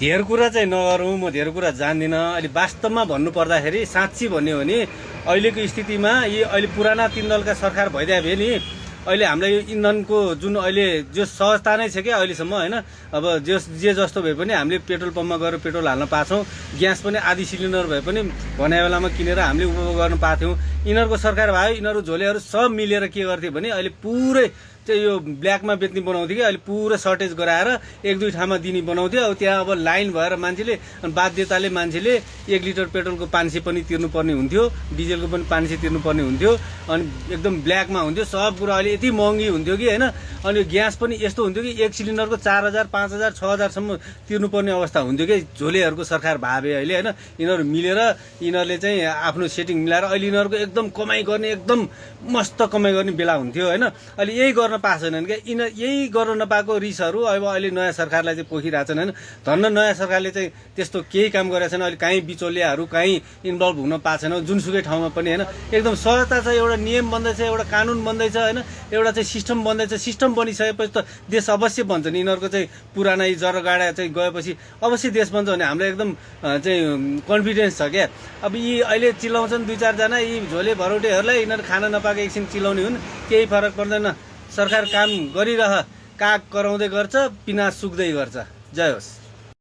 धेर कुरा चाहिँ नगरौँ, म धेर कुरा जान्दिनँ। अहिले वास्तवमा भन्नुपर्दाखेरि साँच्ची भन्यो भने अहिलेको स्थितिमा यी अहिले पुराना तीन दलका सरकार भइदिए भए नि अहिले हामीलाई यो इन्धनको जुन अहिले जो सहजता नै छ क्या अहिलेसम्म होइन। अब जे जस्तो भए पनि हामीले पेट्रोल पम्पमा गएर पेट्रोल हाल्न पाछौँ, ग्यास पनि आधी सिलिन्डर भए पनि भन्ने बेलामा किनेर हामीले उपभोग गर्न पाथ्यौँ। यिनीहरूको सरकार भयो, यिनीहरू झोलेहरू सब मिलेर के गर्थ्यो भने अहिले पुरै चाहिँ यो ब्ल्याकमा बेच्ने बनाउँथ्यो कि अहिले पुरै सर्टेज गराएर एक दुई ठाउँमा दिने बनाउँथ्यो। अब त्यहाँ अब लाइन भएर मान्छेले बाध्यताले मान्छेले 1 लिटर पेट्रोलको 500 पनि तिर्नुपर्ने हुन्थ्यो, डिजेलको पनि 500 तिर्नुपर्ने हुन्थ्यो, अनि एकदम ब्ल्याकमा हुन्थ्यो सब कुरा। अहिले यति महँगी हुन्थ्यो कि होइन। अनि ग्यास पनि यस्तो हुन्थ्यो कि एक सिलिन्डरको 4000 5000 6000सम्म तिर्नुपर्ने अवस्था हुन्थ्यो कि झोलेहरूको सरकार भावे अहिले होइन। यिनीहरू मिलेर यिनीहरूले चाहिँ आफ्नो सेटिङ मिलाएर अहिले यिनीहरूको एकदम कमाइ गर्ने, एकदम मस्त कमाइ गर्ने बेला हुन्थ्यो होइन। अहिले यही गर्न पाएको छैनन् क्या। यही गर्न नपाएको रिसहरू अब अहिले नयाँ सरकारलाई चाहिँ पोखिरहेछन् होइन। धन्न नयाँ सरकारले चाहिँ त्यस्तो केही काम गरेको छैन। अहिले कहीँ बिचौलियाहरू कहीँ इन्भल्भ हुन पाएको छैन जुनसुकै ठाउँमा पनि होइन। एकदम सहजता छ, एउटा नियम बन्दैछ, एउटा कानुन बन्दैछ होइन, एउटा चाहिँ सिस्टम बन्दैछ। सिस्टम बनिसकेपछि त देश अवश्य बन्छ नि। यिनीहरूको चाहिँ पुरानै जरगाडा चाहिँ गएपछि अवश्य देश बन्छ भने हामीलाई एकदम चाहिँ कन्फिडेन्स छ क्या। अब यी अहिले चिलाउँछन् 2-4 जना, यी झोले भरौटेहरूलाई यिनीहरू खाना नपाएको एकछिन चिलाउने हुन्, केही फरक पर्दैन। सरकार काम गरिरह, काग कराउँदै गर्छ, पिनास सुक्दै गर्छ। जय होस्।